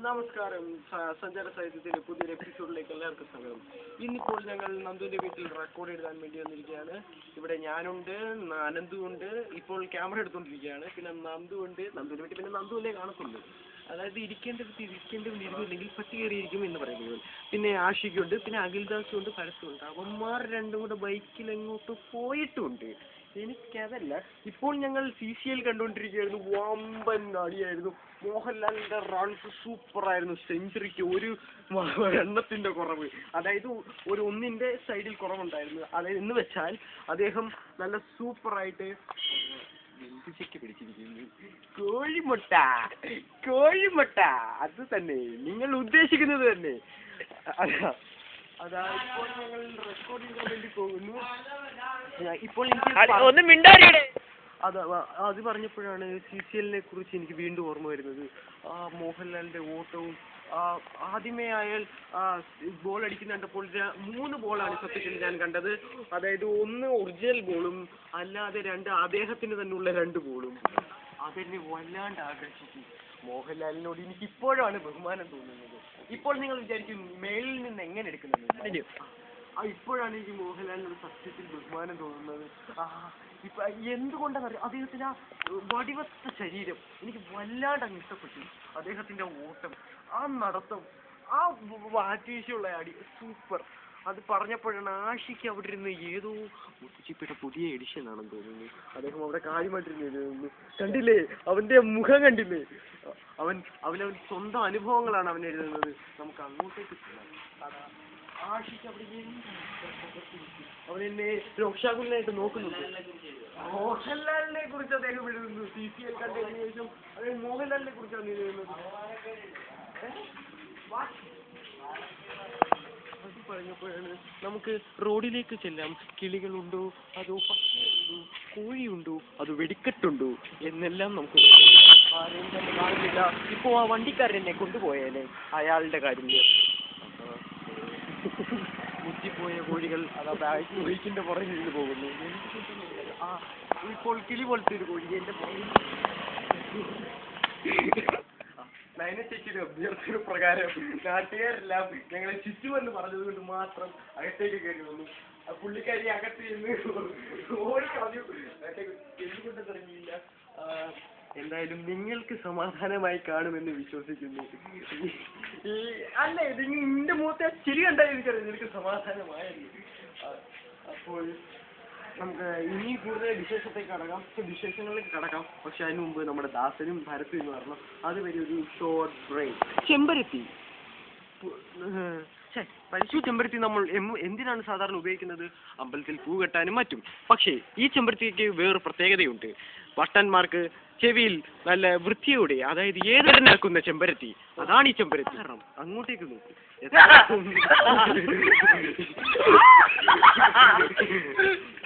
നമസ്കാരം. സഞ്ചാര സാഹിത്യത്തിന്റെ പുതിയൊരു എപ്പിസോഡിലേക്ക് എല്ലാവർക്കും സ്വാഗതം. ഇന്നിപ്പോൾ ഞങ്ങൾ നന്ദുവിന്റെ വീട്ടിൽ റെക്കോർഡ് എഴുതാൻ വേണ്ടി വന്നിരിക്കുകയാണ്. ഇവിടെ ഞാനുണ്ട്, അനന്തു ഉണ്ട്, ഇപ്പോൾ ക്യാമറ എടുത്തുകൊണ്ടിരിക്കുകയാണ്. പിന്നെ നന്ദു ഉണ്ട്. നന്ദുവിന്റെ വീട്ടിൽ പിന്നെ നന്ദുവിനെ കാണത്തുള്ളൂ. അതായത് ഇരിക്കേണ്ടത് ഇരുന്നില്ലെങ്കിൽ പറ്റി കയറിയിരിക്കും എന്ന് പറയുന്നത്. പിന്നെ ആഷിക്കുണ്ട്, പിന്നെ അഖിൽദാസും ഉണ്ട്, പരസ്യമുണ്ട്. അവന്മാർ രണ്ടും കൂടെ ബൈക്കിൽ എങ്ങോട്ട് പോയിട്ടുമുണ്ട്. എനിക്കതല്ല. ഇപ്പോൾ ഞങ്ങൾ CCL കണ്ടുകൊണ്ടിരിക്കുകയായിരുന്നു. വമ്പൻ അടിയായിരുന്നു. മോഹൻലാലിന്റെ റൺസ് സൂപ്പറായിരുന്നു. സെഞ്ചുറിക്ക് ഒരു എണ്ണത്തിന്റെ കുറവ്, അതായത് ഒരു ഒന്നിന്റെ സൈഡിൽ കുറവുണ്ടായിരുന്നു. അതായത് എന്ന് വെച്ചാൽ അദ്ദേഹം നല്ല സൂപ്പറായിട്ട് പിടിച്ചിരിക്കുന്നു. കോഴിമുട്ട അത് തന്നെ നിങ്ങൾ ഉദ്ദേശിക്കുന്നത് തന്നെ. അതാ ഇപ്പോൾ ഞങ്ങൾ റെക്കോർഡ് ചെയ്യാൻ വേണ്ടി പോകുന്നു. ഇപ്പോൾ അത് പറഞ്ഞപ്പോഴാണ് CCLനെ കുറിച്ച് എനിക്ക് വീണ്ടും ഓർമ്മ വരുന്നത്. മോഹൻലാലിന്റെ ഓട്ടവും ആദ്യമേ അയാൾ ബോൾ അടിക്കുന്ന കണ്ടപ്പോൾ 3 ബോളാണ് സത്യത്തിൽ ഞാൻ കണ്ടത്. അതായത് 1 ഒറിജിനൽ ബോളും അല്ലാതെ 2 അദ്ദേഹത്തിന് തന്നെയുള്ള 2 ബോളും. അതെന്നെ വല്ലാണ്ട് ആകർഷിച്ചു. മോഹൻലാലിനോട് എനിക്ക് ഇപ്പോഴാണ് ബഹുമാനം തോന്നുന്നത്. ഇപ്പോൾ നിങ്ങൾ വിചാരിക്കും മേളിൽ നിന്ന് എങ്ങനെ എടുക്കുന്നത്. ഇപ്പോഴാണ് എനിക്ക് മോഹൻലാലിനോട് സത്യത്തിൽ ബഹുമാനം തോന്നുന്നത്. ഇപ്പൊ എന്തുകൊണ്ടാണെന്നറിയാം, അദ്ദേഹത്തിന്റെ വടിവത്ത ശരീരം എനിക്ക് വല്ലാണ്ട് അങ്ങ് ഇഷ്ടപ്പെട്ടു. അദ്ദേഹത്തിന്റെ ഓട്ടം, നടത്തം, വാറ്റീശുള്ള അടി സൂപ്പർ. അത് പറഞ്ഞപ്പോഴാണ് ആഷിക്ക് അവിടെ ഇരുന്ന് ഏതോ മുത്തുച്ചിപ്പിയുടെ പുതിയ എഡിഷൻ ആണെന്ന് തോന്നുന്നു. അദ്ദേഹം അവിടെ കാര്യമായിട്ടിരുന്നു. കണ്ടില്ലേ അവന്റെ മുഖം കണ്ടില്ലേ? അവൻ സ്വന്തം അനുഭവങ്ങളാണ് അവൻ എഴുതുന്നത്. നമുക്ക് അങ്ങോട്ടേക്ക് ആഷിക്ക് അവിടെ അവനെന്നെ രോക്ഷാകുലനായിട്ട് നോക്കുന്നുണ്ട്. മോഹൻലാലിനെ കുറിച്ച് അദ്ദേഹം എഴുതുന്നു. CCL കണ്ടതിന് ശേഷം അദ്ദേഹം മോഹൻലാലിനെ കുറിച്ചാണ് എഴുതുന്നത്. അത് പറഞ്ഞപ്പോഴാണ് നമുക്ക് റോഡിലേക്ക് ചെല്ലാം. കിളികളുണ്ടോ, അതോ പക്ഷിയുണ്ടോ, കോഴിയുണ്ടോ, അതോ വെടിക്കെട്ടുണ്ടോ എന്നെല്ലാം നമുക്ക് ആരെയും തന്നെ കാണുന്നില്ല. ഇപ്പോ ആ വണ്ടിക്കാരൻ എന്നെ കൊണ്ടുപോയേനെ. അയാളുടെ കാര്യം മുറ്റിപ്പോയ കോഴികൾ ബൈക്കിന്റെ പുറകിൽ നിന്ന് പോകുന്നു. ഇപ്പോൾ കിളി പോലത്തെ ഒരു കോഴി എന്റെ പുറകിൽ. നയനച്ചേച്ചിയുടെ അഭ്യർത്ഥന പ്രകാരം നാട്ടുകാരെല്ലാം ഞങ്ങളെ ചുറ്റുമെന്ന് പറഞ്ഞത് കൊണ്ട് മാത്രം അകത്തേക്ക് കയറി വന്നു. പുള്ളിക്കാരി അകത്ത് ചെന്ന് ഓടിക്കളഞ്ഞു. എന്തുകൊണ്ട് തുടങ്ങിയില്ല. എന്തായാലും നിങ്ങൾക്ക് സമാധാനമായി കാണുമെന്ന് വിശ്വസിക്കുന്നു. അല്ലേ, നിന്റെ മുഖത്തെ ചിരി കണ്ടാൽ എനിക്കറിയാം നിനക്ക് സമാധാനമായല്ലോ. അപ്പോൾ നമുക്ക് ഇനി കൂടുതൽ വിശേഷങ്ങളിലേക്ക് കടക്കാം. പക്ഷെ അതിന് മുമ്പ് നമ്മുടെ ദാസനും ഭരത്തും എന്ന് പറഞ്ഞു. അതുവരെ ഒരു ഷോർട്ട് ബ്രേക്ക്. ചെമ്പരത്തി ചെമ്പരത്തി നമ്മൾ എന്തിനാണ് സാധാരണ ഉപയോഗിക്കുന്നത്? അമ്പലത്തിൽ പൂ കെട്ടാനും മറ്റും. പക്ഷേ ഈ ചെമ്പരത്തിക്ക് വേറെ പ്രത്യേകതയുണ്ട്. ഭട്ടന്മാർക്ക് ചെവിയിൽ നല്ല വൃത്തിയോടെ, അതായത് ഏതൊരെണ്ണാക്കുന്ന ചെമ്പരത്തി, അതാണ് ഈ ചെമ്പരത്തി. അങ്ങോട്ടേക്ക് നോക്കൂ.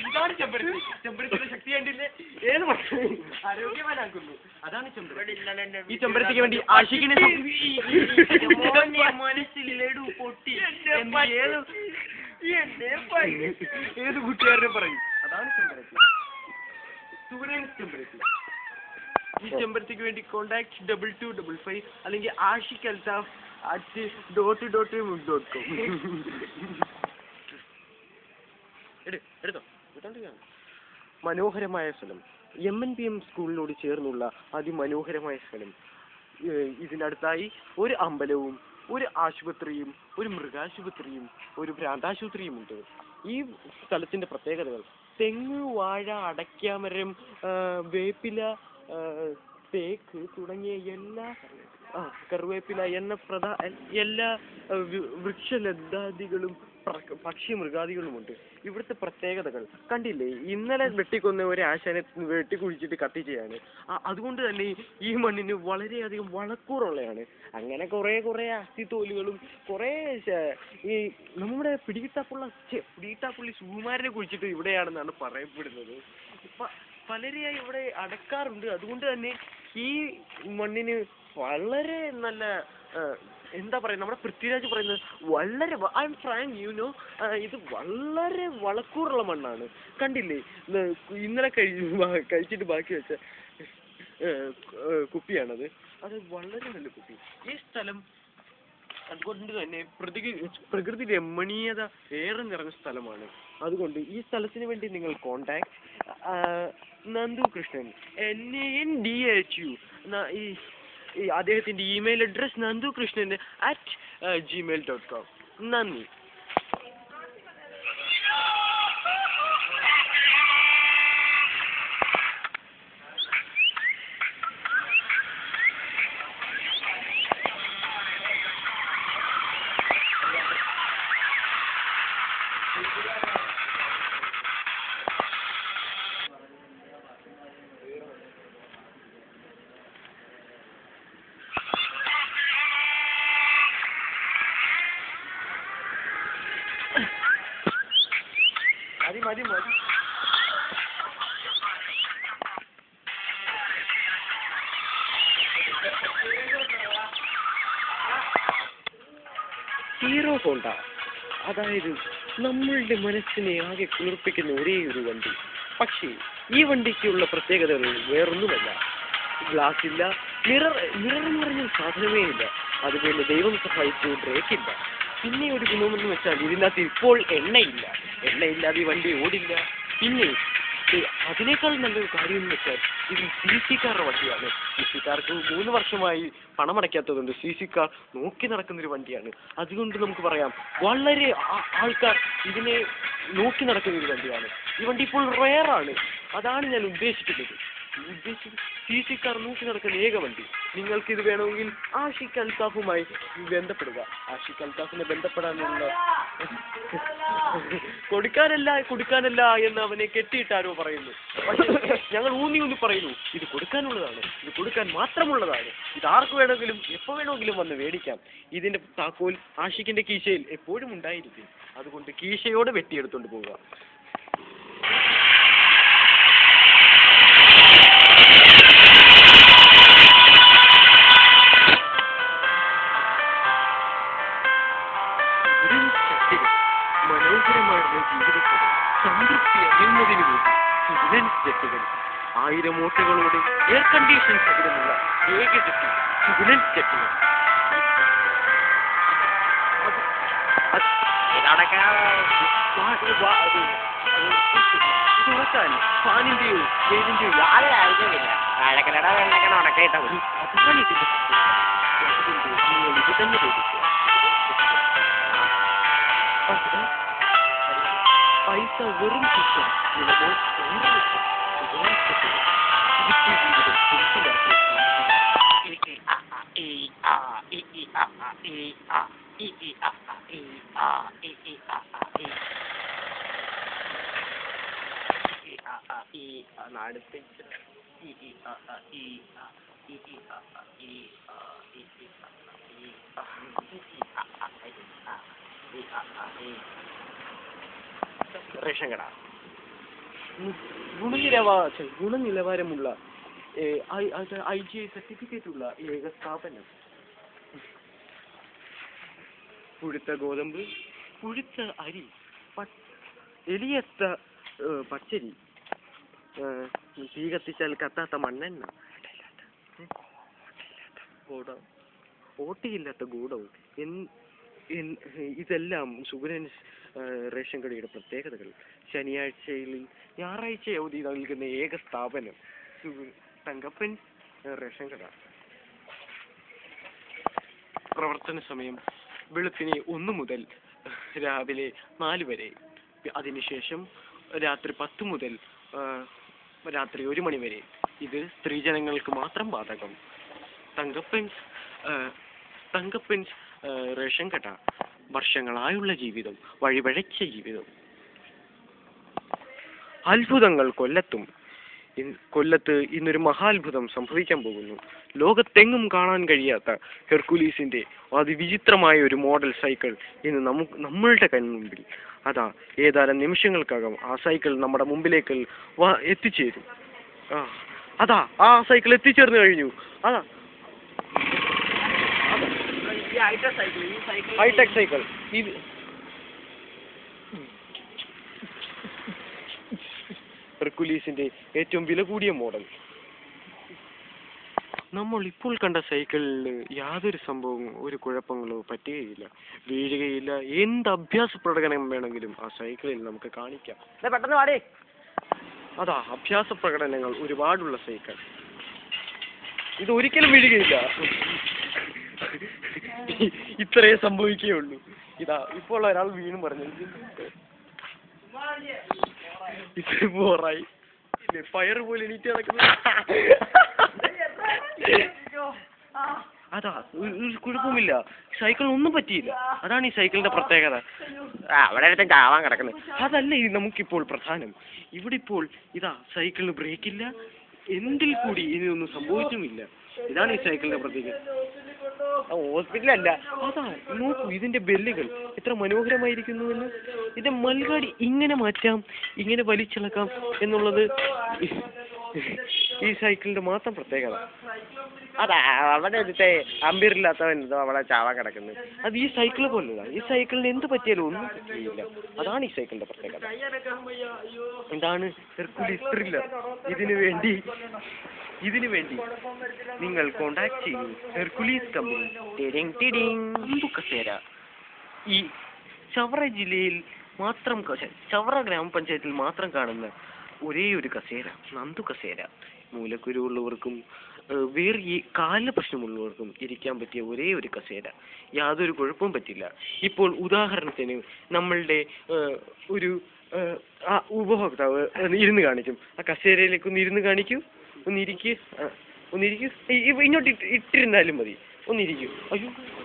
ഇതാണ് ചെമ്പരത്തി. ചെമ്പരത്തിയുടെ ശക്തി കണ്ടില്ലേ? ഏത് ആരോഗ്യവാനാക്കുന്നു. അതാണ് ചെമ്പരത്തി. ഈ ചെമ്പരത്തിക്ക് വേണ്ടി ആഷിക്കിനെ മനസ്സിലെടു പൊട്ടി ഏത് കൂട്ടുകാരനെ പറയും. അതാണ് ചെമ്പരത്തി. ചെമ്പരത്തി. ഈ ചെമ്പരത്തിക്ക് വേണ്ടി കോണ്ടാക്ട് 2255 അല്ലെങ്കിൽ ashik@.com. എടുത്തോ. മനോഹരമായ സ്ഥലം. MNPM സ്കൂളിനോട് ചേർന്നുള്ള അതിമനോഹരമായ സ്ഥലം. ഇതിനടുത്തായി ഒരു അമ്പലവും ഒരു ആശുപത്രിയും ഒരു മൃഗാശുപത്രിയും ഒരു ഭ്രാന്താശുപത്രിയും ഉണ്ട്. ഈ സ്ഥലത്തിന്റെ പ്രത്യേകതകൾ: തെങ്ങ്, വാഴ, അടയ്ക്കാമരം, വേപ്പില, തേക്ക് തുടങ്ങിയ കറിവേപ്പില എല്ലാ വൃക്ഷലതാദികളും പക്ഷി മൃഗാദികളുമുണ്ട്. ഇവിടുത്തെ പ്രത്യേകതകൾ കണ്ടില്ലേ? ഇന്നലെ വെട്ടിക്കൊന്ന ഒരു ആശാനെ വെട്ടിക്കുഴിച്ചിട്ട് കത്തിച്ചതാണ്. അതുകൊണ്ട് തന്നെ ഈ മണ്ണിന് വളരെയധികം വളക്കൂറുള്ളതാണ്. അങ്ങനെ കുറെ അസ്ഥിത്തോലുകളും കുറെ ഈ നമ്മുടെ പിടികിട്ടാപ്പുള്ളി സുകുമാരനെ കുഴിച്ചിട്ട് ഇവിടെയാണെന്നാണ് പറയപ്പെടുന്നത്. പലരെയായി ഇവിടെ അടക്കാറുണ്ട്. അതുകൊണ്ട് തന്നെ ഈ മണ്ണിന് വളരെ നല്ല എന്താ പറയുക, നമ്മുടെ പൃഥ്വിരാജ് പറയുന്നത് വളരെ ഇത് വളരെ വളക്കൂറുള്ള മണ്ണാണ്. കണ്ടില്ലേ, ഇന്നലെ കഴിച്ചിട്ട് ബാക്കി വെച്ച കുപ്പിയാണത്. അത് വളരെ നല്ല കുപ്പി. ഈ സ്ഥലം അതുകൊണ്ട് തന്നെ പ്രകൃതി രമണീയത ഏറെ നിറഞ്ഞ സ്ഥലമാണ്. അതുകൊണ്ട് ഈ സ്ഥലത്തിന് വേണ്ടി നിങ്ങൾ കോണ്ടാക്ട് നന്ദു കൃഷ്ണൻ NANDHU ഈ അദ്ദേഹത്തിന്റെ ഇമെയിൽ അഡ്രസ് nandukrishnൻ@gmail.com. നന്ദി. മതി ഹീറോ ഹോണ്ട, അതായത് നമ്മളുടെ മനസ്സിനെ ആകെ കുളിർപ്പിക്കുന്ന ഒരേ ഒരു വണ്ടി. പക്ഷേ ഈ വണ്ടിക്കുള്ള പ്രത്യേകതകൾ വേറൊന്നുമല്ല. ഗ്ലാസ് ഇല്ല, മിറർ എന്ന് പറഞ്ഞ സാധനമേ ഇല്ല. അതുപോലെ ദൈവം സഹായിച്ചു ബ്രേക്കില്ല. പിന്നെ ഒരു ഗുണമെന്ന് വെച്ചാൽ ഇതിനകത്ത് ഇപ്പോൾ എണ്ണയില്ലാതെ ഈ വണ്ടി ഓടില്ല. പിന്നെ അതിനേക്കാൾ നല്ലൊരു കാര്യം എന്ന് വെച്ചാൽ ഇത് CC കാറുടെ വണ്ടിയാണ്. CC കാർക്ക് 3 വർഷമായി പണമടയ്ക്കാത്തതുകൊണ്ട് CC കാർ നോക്കി നടക്കുന്നൊരു വണ്ടിയാണ്. അതുകൊണ്ട് നമുക്ക് പറയാം വളരെ ആൾക്കാർ ഇതിനെ നോക്കി നടക്കുന്നൊരു വണ്ടിയാണ്. ഈ വണ്ടി ഇപ്പോൾ റെയറാണ്. അതാണ് ഞാൻ ഉദ്ദേശിക്കുന്നത്. CC കാർ നോക്കി നടക്കുന്ന ഏക വണ്ടി. നിങ്ങൾക്ക് ഇത് വേണമെങ്കിൽ ആഷിഖ് അൽത്താഫുമായി ബന്ധപ്പെടുക. ആഷിഖ് അൽത്താഫിനെ ബന്ധപ്പെടാനുള്ള കൊടുക്കാനല്ല എന്ന് അവനെ കെട്ടിയിട്ടാരോ പറയുന്നു. പക്ഷേ ഞങ്ങൾ ഊന്നി പറയുന്നു, ഇത് കൊടുക്കാനുള്ളതാണ്, ഇത് കൊടുക്കാൻ മാത്രമുള്ളതാണ്. ഇത് ആർക്ക് വേണമെങ്കിലും എപ്പോൾ വേണമെങ്കിലും വന്ന് മേടിക്കാം. ഇതിന്റെ താക്കോൽ ആഷിഖിന്റെ കീശയിൽ എപ്പോഴും ഉണ്ടായിരിക്കും. അതുകൊണ്ട് കീശയോടെ വെട്ടിയെടുത്തോണ്ട് പോവുക. മനോഹരമായിരുന്ന ജീവിതത്തിൽ സംതൃപ്തി അറിയുന്നതിന് വേണ്ടി സിവിലൻസ് ജെറ്റുകൾ 1000 ഓട്ടകളോടെ എയർ കണ്ടീഷൻ സഹിതമുള്ള ഏക ജെറ്റ് സിവിലൻസ് ജെറ്റുകൾ. ഫാനിന്റെയോ വെയിലിന്റെയോ യാതൊരു ആവശ്യമില്ല. അതാണ് ഇതിന്റെ ഇത് തന്നെ പൈസ വെറും ശിക്ഷ റേഷൻ കട ഗുണനിലവാരമുള്ള IGI സർട്ടിഫിക്കറ്റ് ഉള്ള ഏക സ്ഥാപനം. പുഴുത്ത ഗോതമ്പ്, പുഴുത്ത അരി, എലിയത്ത പച്ചരി, തീ കത്തിച്ചാൽ കത്താത്ത മണ്ണെണ്ണ, ഓട്ടയില്ലാത്ത ഗോഡൗൺ, ഇതെല്ലാം സുഗുണൻസ് റേഷൻ കടയുടെ പ്രത്യേകതകൾ. ഞായറാഴ്ച അവധി നൽകുന്ന ഏക സ്ഥാപനം തങ്കപ്പൻ റേഷൻ കട. പ്രവർത്തന സമയം വെളുപ്പിനെ 1 മുതൽ രാവിലെ 4 വരെ. അതിനുശേഷം രാത്രി 10 മുതൽ രാത്രി 1 മണി വരെ. ഇത് സ്ത്രീജനങ്ങൾക്ക് മാത്രം ബാധകം. തങ്കപ്പൻസ് റേഷൻ കട. വർഷങ്ങളായുള്ള ജീവിതം, വഴിപഴച്ച ജീവിതം. അത്ഭുതങ്ങൾ കൊല്ലത്ത് ഇന്നൊരു മഹാത്ഭുതം സംഭവിക്കാൻ പോകുന്നു. ലോകത്തെങ്ങും കാണാൻ കഴിയാത്ത ഹെർക്കുലീസിന്റെ അതിവിചിത്രമായ ഒരു മോഡൽ സൈക്കിൾ ഇന്ന് നമ്മളുടെ കൺമുമ്പിൽ. അതാ ഏതാനും നിമിഷങ്ങൾക്കകം ആ സൈക്കിൾ നമ്മുടെ മുമ്പിലേക്ക് എത്തിച്ചേരും. അതാ ആ സൈക്കിൾ എത്തിച്ചേർന്ന് കഴിഞ്ഞു. അതാ ഹൈടെക് സൈക്കിൾ. ഇത് ഹെർക്കുലീസിന്റെ ഏറ്റവും വില കൂടിയ മോഡൽ. നമ്മൾ ഇപ്പോൾ കണ്ട സൈക്കിളിൽ യാതൊരു സംഭവവും ഒരു കുഴപ്പങ്ങളോ പറ്റുകയില്ല, വീഴുകയില്ല. എന്ത് അഭ്യാസ പ്രകടനം വേണമെങ്കിലും ആ സൈക്കിളിൽ നമുക്ക് കാണിക്കാം. പെട്ടെന്ന് പാടേ. അതാ അഭ്യാസ പ്രകടനങ്ങൾ ഒരുപാടുള്ള സൈക്കിൾ. ഇത് ഒരിക്കലും വീഴുകയില്ല. ഇത്രയേ സംഭവിക്കുകയുള്ളൂ. ഇതാ ഇപ്പോൾ ഒരാൾ വീണു പറഞ്ഞു. ഇത് ബോറായി. ഫയർ പോലെ എണീറ്റ് നടക്കുന്നത്. അതാ ഒരു കുഴപ്പമില്ല, സൈക്കിൾ ഒന്നും പറ്റിയില്ല. അതാണ് ഈ സൈക്കിളിന്റെ പ്രത്യേകത. അവിടെ അടുത്ത് ചാവാൻ കിടക്കുന്നത്. അതല്ല ഇത് നമുക്കിപ്പോൾ പ്രധാനം. ഇവിടെ ഇപ്പോൾ ഇതാ സൈക്കിളിന് ബ്രേക്കില്ല, എന്തിൽ കൂടി ഇനിയൊന്നും സംഭവിച്ചുമില്ല. ഇതാണ് ഈ സൈക്കിളിന്റെ പ്രത്യേകത. ഹോസ്പിറ്റലല്ല. അതാ നോക്കൂ ഇതിന്റെ ബെല്ലുകൾ എത്ര മനോഹരമായിരിക്കുന്നുവെന്ന്. ഇതിന്റെ മൽകാടി ഇങ്ങനെ മാറ്റാം, ഇങ്ങനെ വലിച്ചിളക്കാം എന്നുള്ളത് ഈ സൈക്കിളിന്റെ മാത്രം പ്രത്യേകത. അതാ അവിടെ എടുത്തേ അമ്പീറില്ലാത്തവൻ അവിടെ ചാവാൻ കിടക്കുന്നത്. അത് ഈ സൈക്കിൾ പോലുള്ളതാണ്. ഈ സൈക്കിളിന് എന്ത് പറ്റിയാലും ഒന്നും പറ്റില്ല. അതാണ് ഈ സൈക്കിളിന്റെ പ്രത്യേകത. എന്താണ് ഹെർക്കുലീസ് ത്രില്ലർ. ഇതിനു വേണ്ടി നിങ്ങൾ കോണ്ടാക്ട് ചെയ്യൂ ഹെർക്കുലീസ് കമ്പനി. നന്ദുകസേര ഈ ചവറ ജില്ലയിൽ മാത്രം, ചവറ ഗ്രാമപഞ്ചായത്തിൽ മാത്രം കാണുന്ന ഒരേ ഒരു കസേര നന്ദുകസേര. മൂലക്കുരു ഉള്ളവർക്കും വേറെ ഈ കാലിന് പ്രശ്നമുള്ളവർക്കും ഇരിക്കാൻ പറ്റിയ ഒരേ ഒരു കസേര. യാതൊരു കുഴപ്പവും പറ്റില്ല. ഇപ്പോൾ ഉദാഹരണത്തിന് നമ്മളുടെ ഒരു ഉപഭോക്താവ് ഇരുന്ന് കാണിക്കും. ആ കസേരയിലേക്ക് ഒന്ന് ഇരുന്ന് കാണിക്കൂ. ഒന്നിരിക്കൂ. ഇങ്ങോട്ട് ഇട്ടിരുന്നാലും മതി. ഒന്നിരിക്കൂ. അയ്യോ.